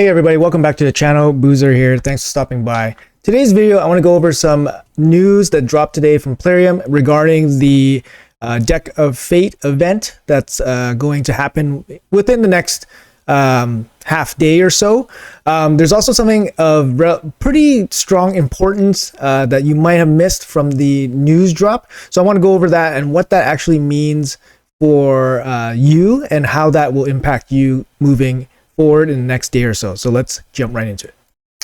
Hey everybody, welcome back to the channel. Boozer here. Thanks for stopping by. Today's video, I want to go over some news that dropped today from Plarium regarding the Deck of Fate event that's going to happen within the next half day or so. There's also something of pretty strong importance that you might have missed from the news drop. So I want to go over that and what that actually means for you and how that will impact you moving forward in the next day or so. So let's jump right into it.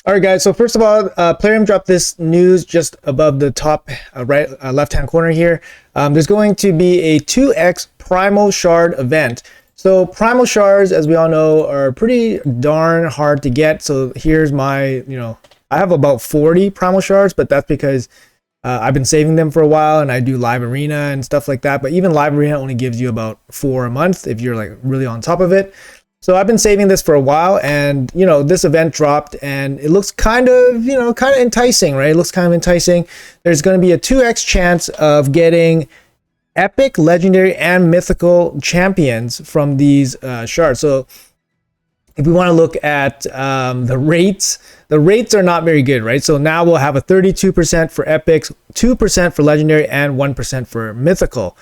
All right, guys. So first of all, Plarium dropped this news just above the top right left-hand corner here. There's going to be a 2x Primal Shard event. So Primal Shards, as we all know, are pretty darn hard to get. So here's my, I have about 40 Primal Shards, but that's because I've been saving them for a while and I do live arena and stuff like that. But even live arena only gives you about 4 a month if you're like really on top of it. So I've been saving this for a while, and this event dropped and it looks kind of enticing, right? It looks kind of enticing. There's going to be a 2x chance of getting epic, legendary, and mythical champions from these shards. So if we want to look at the rates are not very good, right? So now we'll have a 32% for epics, 2% for legendary, and 1% for mythical.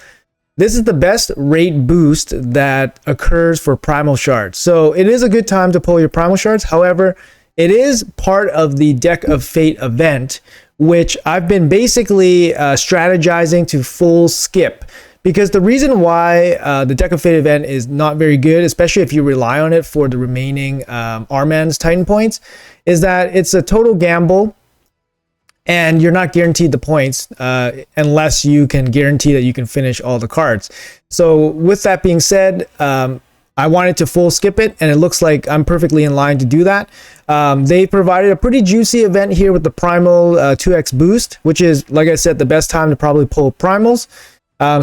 This is the best rate boost that occurs for Primal Shards. So it is a good time to pull your Primal Shards. However, it is part of the Deck of Fate event, which I've been basically strategizing to full skip. Because the reason why the Deck of Fate event is not very good, especially if you rely on it for the remaining Armanz Titan points, is that it's a total gamble. And you're not guaranteed the points unless you can guarantee that you can finish all the cards. So with that being said, I wanted to full skip it, and it looks like I'm perfectly in line to do that. They provided a pretty juicy event here with the Primal 2x boost, which is, like I said, the best time to probably pull Primals.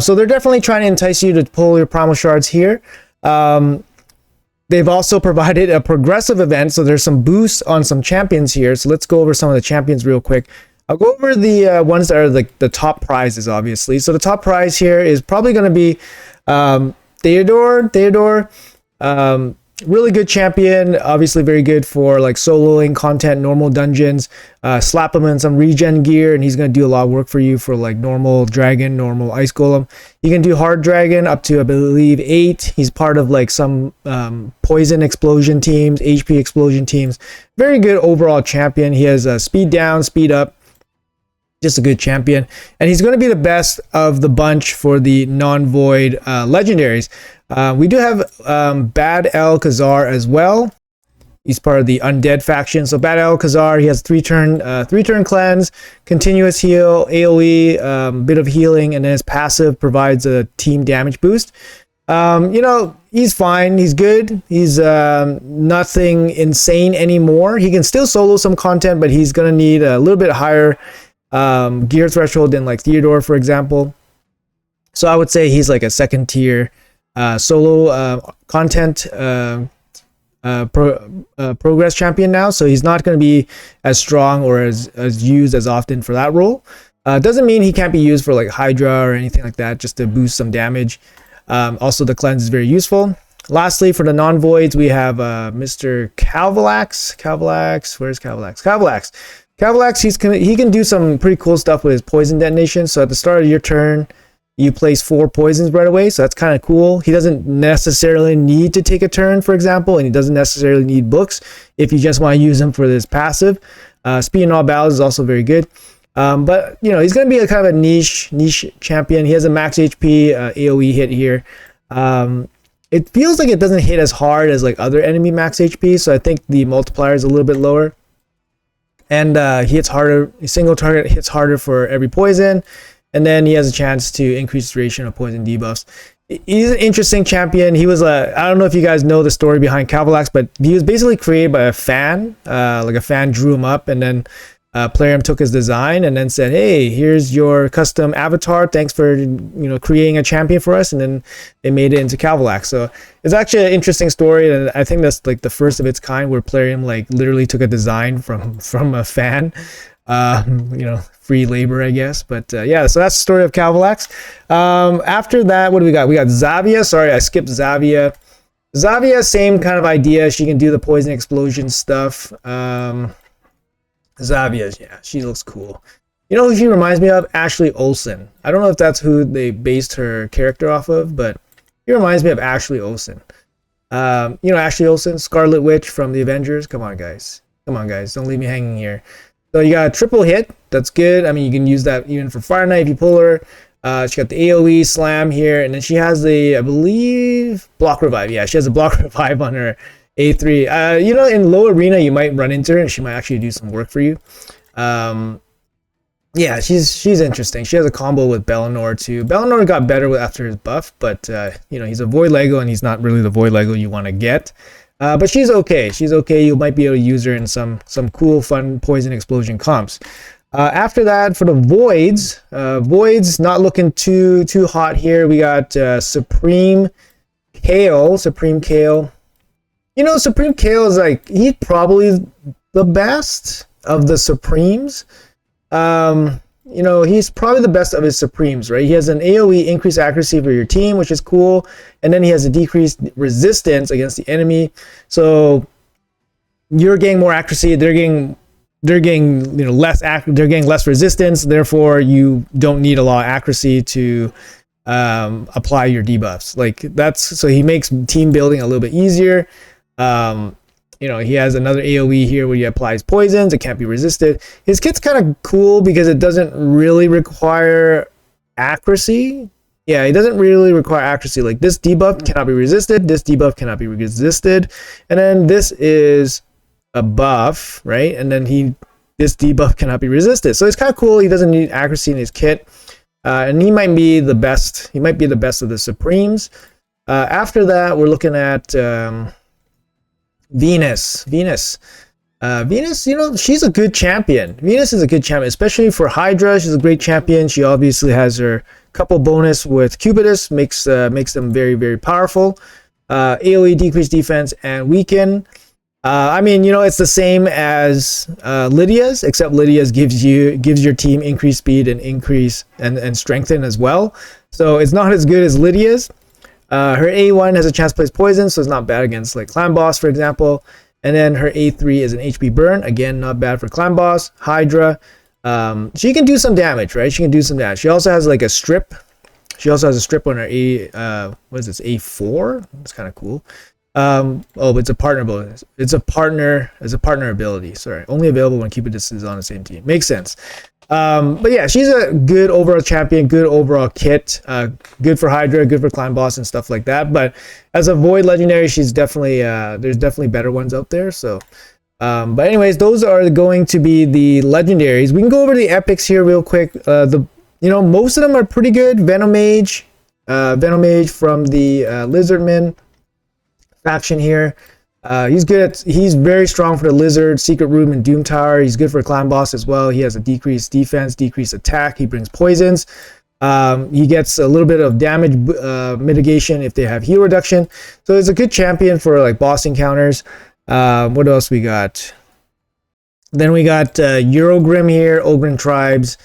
So they're definitely trying to entice you to pull your Primal Shards here. They've also provided a progressive event, so there's some boosts on some champions here. So let's go over some of the champions real quick. I'll go over the ones that are like the top prizes, obviously. So the top prize here is probably going to be Theodore. Really good champion, obviously very good for like soloing content, normal dungeons. Slap him in some regen gear and he's going to do a lot of work for you for like normal dragon, normal ice golem. You can do hard dragon up to, I believe, 8. He's part of like some poison explosion teams, HP explosion teams. Very good overall champion. He has speed down, speed up. Just a good champion, and he's going to be the best of the bunch for the non-void legendaries. We do have Bad El Khazar as well. He's part of the undead faction. So Bad El Khazar, he has 3-turn cleanse, continuous heal, AoE, bit of healing, and then his passive provides a team damage boost. He's fine. He's good. He's nothing insane anymore. He can still solo some content, but he's going to need a little bit higher gear threshold than like Theodore, for example. So I would say he's like a second tier solo content progress champion now. So he's not going to be as strong or as used as often for that role. Doesn't mean he can't be used for like Hydra or anything like that, just to boost some damage. Also, the cleanse is very useful. Lastly, for the non-voids, we have Mr. Cavalax. Where's Cavalax? Cavalax, he can do some pretty cool stuff with his poison detonation. So at the start of your turn, you place 4 poisons right away. So that's kind of cool. He doesn't necessarily need to take a turn, for example, and he doesn't necessarily need books if you just want to use him for this passive. Speed in all battles is also very good. But he's going to be a kind of a niche champion. He has a max HP AoE hit here. It feels like it doesn't hit as hard as like other enemy max HP. So I think the multiplier is a little bit lower. And he hits harder, single target hits harder for every poison. And then he has a chance to increase the duration of poison debuffs. He's an interesting champion. He was I don't know if you guys know the story behind Cavalax, but he was basically created by a fan. Like a fan drew him up, and then Plarium took his design and then said, hey, here's your custom avatar. Thanks for creating a champion for us. And then they made it into Cavalax. So it's actually an interesting story, and I think that's like the first of its kind where Plarium like literally took a design from a fan. Free labor, I guess. But yeah, so that's the story of Cavalax. After that, what do we got? We got Zavia. Sorry, I skipped Zavia. Zavia, same kind of idea. She can do the poison explosion stuff. Zavia, yeah, she looks cool. You know who she reminds me of? Ashley Olsen. I don't know if that's who they based her character off of, but she reminds me of Ashley Olsen. You know Ashley Olsen, Scarlet Witch from the Avengers. Come on, guys. Come on, guys. Don't leave me hanging here. So you got a triple hit. That's good. I mean, you can use that even for Fire Knight if you pull her. She got the AoE slam here, and then she has the, I believe, block revive. Yeah, she has a block revive on her A3. You know, in low arena, you might run into her, and she might actually do some work for you. Yeah, she's interesting. She has a combo with Bellinor too. Bellinor got better after his buff, but you know, he's a Void Lego, and he's not really the Void Lego you want to get. But she's okay. She's okay. You might be able to use her in some cool, fun poison explosion comps. After that, for the Voids, Voids not looking too hot here. We got Supreme Kale. You know, Supreme Kale is like, he's probably the best of the Supremes. You know, he's probably the best of his Supremes, right? He has an AoE increased accuracy for your team, which is cool, and then he has a decreased resistance against the enemy. So you're getting more accuracy, they're getting you know they're getting less resistance. Therefore, you don't need a lot of accuracy to apply your debuffs. Like that's so he makes team building a little bit easier. You know, he has another AoE here where he applies poisons. It can't be resisted. His kit's kind of cool because it doesn't really require accuracy. Yeah, it doesn't really require accuracy. Like this debuff cannot be resisted. This debuff cannot be resisted. And then this is a buff, right? And then this debuff cannot be resisted. So it's kind of cool. He doesn't need accuracy in his kit. And he might be the best. He might be the best of the Supremes. After that, we're looking at Venus, you know, she's a good champion. Venus is a good champion, especially for Hydra. She's a great champion. She obviously has her couple bonus with Cubitus, makes them very, very powerful. AoE, decreased defense, and weaken. I mean, you know, it's the same as Lydia's, except Lydia's gives your team increased speed and increase and strengthen as well. So it's not as good as Lydia's. Her A1 has a chance to place poison, so it's not bad against like Clan Boss, for example. And then her A3 is an HP burn. Again, not bad for Clan Boss. Hydra. She can do some damage, right? She can do some damage. She also has like a strip. She also has a strip on her what is this, A4? It's kind of cool. Oh, but it's a partner bonus. It's a partner ability. Sorry. Only available when Cupidus is on the same team. Makes sense. But yeah, she's a good overall champion, good overall kit, good for Hydra, good for Clan Boss and stuff like that. But as a Void Legendary, she's definitely there's definitely better ones out there. So, but anyways, those are going to be the legendaries. We can go over the epics here real quick. You know, most of them are pretty good. Venomage from the Lizardman faction here. He's very strong for the Lizard, Secret Room, and Doom Tower. He's good for Clan Boss as well. He has a decreased defense, decreased attack. He brings poisons. He gets a little bit of damage mitigation if they have heal reduction. So it's a good champion for like boss encounters. What else we got? Then we got Eurogrim here, Ogren Tribes.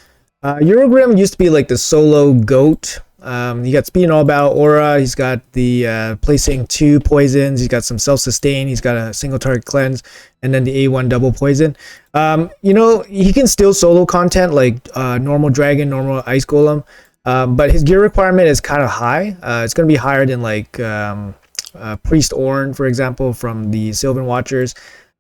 Eurogrim used to be like the solo goat. He got speed in all battle aura. He's got the placing 2 poisons. He's got some self-sustain. He's got a single target cleanse, and then the A1 double poison. You know, he can still solo content like normal dragon, normal ice golem, but his gear requirement is kind of high. It's going to be higher than like Priest Ornn, for example, from the Sylvan Watchers.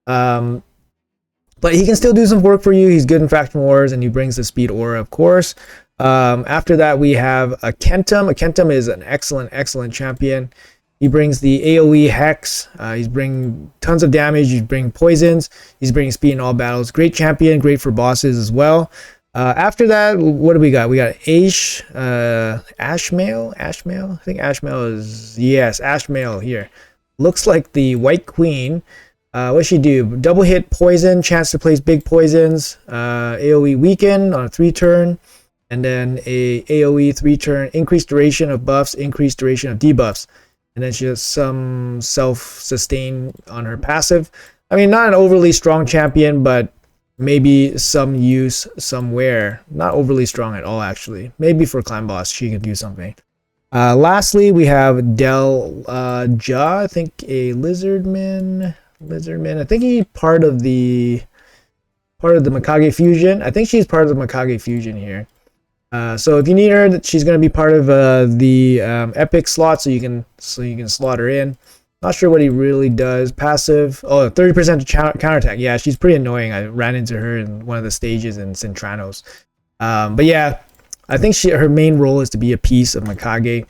But he can still do some work for you. He's good in faction wars, and he brings the speed aura, of course. After that, we have a Kentum. A Kentum is an excellent champion. He brings the AoE Hex. He's bringing tons of damage. He's bringing poisons. He's bringing speed in all battles. Great champion. Great for bosses as well. After that, what do we got? We got Ashmail. I think Ashmail is, yes, Ashmail here. Looks like the White Queen. What she do? Double hit poison, chance to place big poisons, AoE weaken on a 3-turn, and then a AoE 3-turn, increased duration of buffs, increased duration of debuffs. And then she has some self-sustain on her passive. I mean, not an overly strong champion, but maybe some use somewhere. Not overly strong at all, actually. Maybe for Clan Boss, she could do something. Lastly, we have Del Ja, I think a lizardman. I think he's part of the Mikage fusion. I think she's part of the Mikage fusion here. So if you need her, she's going to be part of the epic slot, so you can slot her in. Not sure what he really does. Passive. Oh, 30% counterattack. Yeah, she's pretty annoying. I ran into her in one of the stages in Centranos. But yeah, I think her main role is to be a piece of Mikage.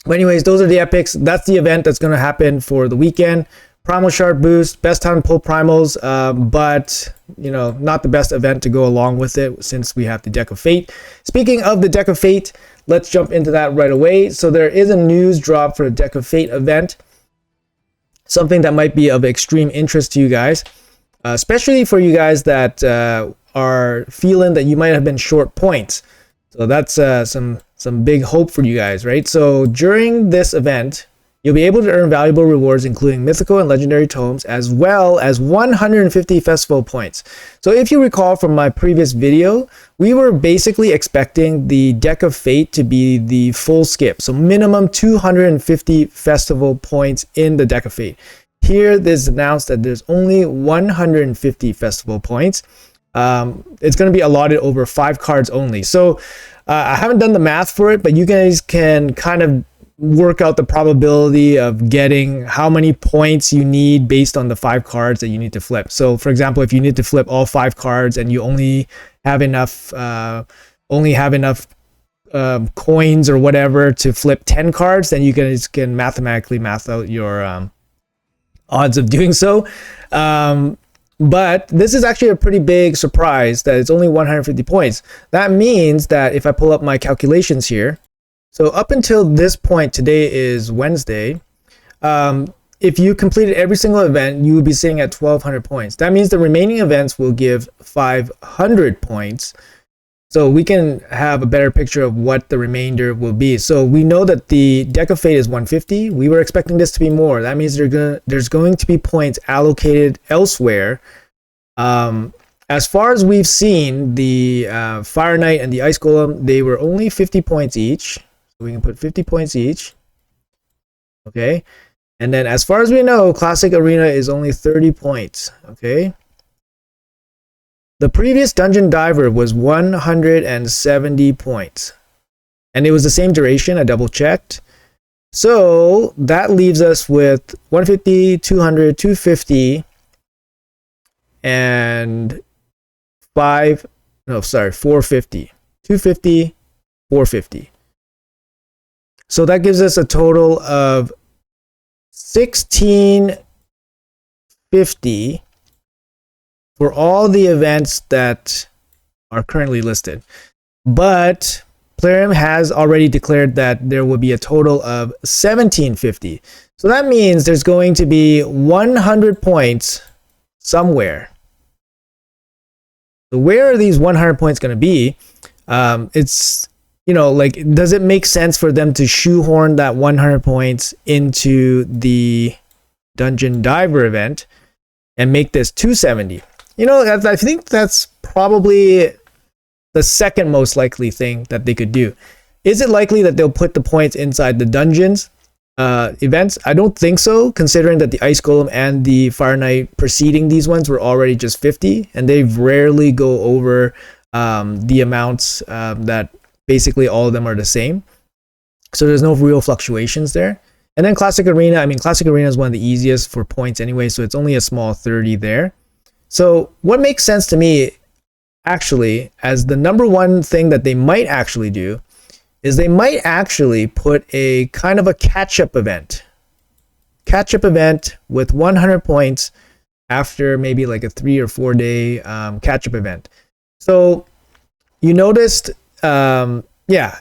But anyways, those are the epics. That's the event that's going to happen for the weekend. Primal Shard boost, best time to pull primals, but you know, not the best event to go along with it since we have the Deck of Fate. Speaking of the Deck of Fate, let's jump into that right away. So there is a news drop for the Deck of Fate event, something that might be of extreme interest to you guys, especially for you guys that are feeling that you might have been short points. So that's some big hope for you guys, right? So during this event, you'll be able to earn valuable rewards, including mythical and legendary tomes, as well as 150 festival points. So if you recall from my previous video, we were basically expecting the Deck of Fate to be the full skip. So minimum 250 festival points in the Deck of Fate. Here, this announced that there's only 150 festival points. It's going to be allotted over 5 cards only. So I haven't done the math for it, but you guys can kind of work out the probability of getting how many points you need based on the 5 cards that you need to flip. So for example, if you need to flip all 5 cards and you only have enough coins or whatever to flip 10 cards, then you guys can mathematically math out your odds of doing so. But this is actually a pretty big surprise that it's only 150 points. That means that if I pull up my calculations here, so up until this point, today is Wednesday, if you completed every single event, you would be sitting at 1,200 points. That means the remaining events will give 500 points. So we can have a better picture of what the remainder will be. So we know that the Deck of Fate is 150. We were expecting this to be more. That means there's going to be points allocated elsewhere. As far as we've seen, the Fire Knight and the Ice Golem, they were only 50 points each. So we can put 50 points each. Okay. And then as far as we know, Classic Arena is only 30 points. Okay. The previous Dungeon Diver was 170 points. And it was the same duration. I double checked. So that leaves us with 150, 200, 250, and 450. 250, 450. So that gives us a total of 1650 for all the events that are currently listed. But Plarium has already declared that there will be a total of 1750. So that means there's going to be 100 points somewhere. So where are these 100 points going to be? It's, you know, like, does it make sense for them to shoehorn that 100 points into the Dungeon Diver event and make this 270? You know, I think that's probably the second most likely thing that they could do. Is it likely that they'll put the points inside the dungeons events? I don't think so, considering that the Ice Golem and the Fire Knight preceding these ones were already just 50, and they rarely go over the amounts that basically all of them are the same. So there's no real fluctuations there. And then Classic Arena, I mean, Classic Arena is one of the easiest for points anyway, so it's only a small 30 there. So what makes sense to me, actually, as the number one thing that they might actually do, is they might actually put a kind of a catch-up event. Catch-up event with 100 points after maybe like a 3 or 4 day catch-up event. So you noticed, yeah,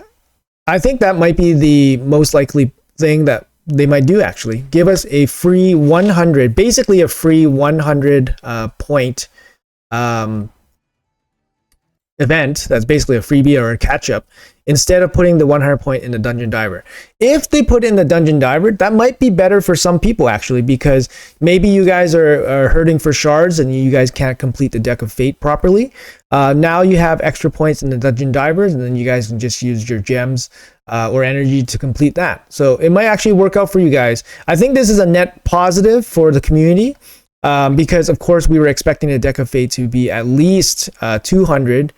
I think that might be the most likely thing that they might do, actually. Give us a free 100, basically a free 100 point event that's basically a freebie or a catch-up instead of putting the 100 point in the dungeon diver. If they put in the dungeon diver, that might be better for some people actually, because maybe you guys are hurting for shards and you guys can't complete the Deck of Fate properly. Now you have extra points in the dungeon divers, and then you guys can just use your gems or energy to complete that. So it might actually work out for you guys. I think this is a net positive for the community, because of course we were expecting the Deck of Fate to be at least 200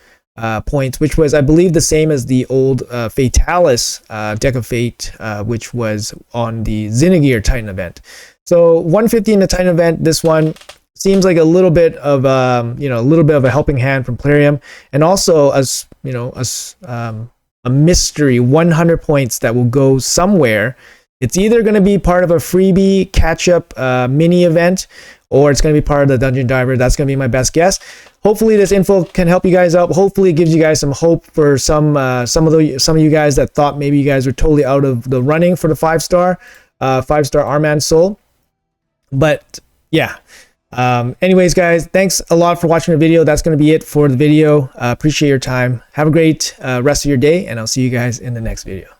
points, which was, I believe, the same as the old Fatalis Deck of Fate, which was on the Zinagir Titan event. So 150 in the Titan event, this one seems like a little bit of a little bit of a helping hand from Plarium, and also as a mystery 100 points that will go somewhere. It's either going to be part of a freebie catch-up mini event, or it's going to be part of the dungeon diver. That's going to be my best guess. Hopefully this info can help you guys out. Hopefully it gives you guys some hope for some of you guys that thought maybe you guys were totally out of the running for the 5-star Armanz Soul. But yeah. Anyways, guys, thanks a lot for watching the video. That's going to be it for the video. Appreciate your time. Have a great rest of your day, and I'll see you guys in the next video.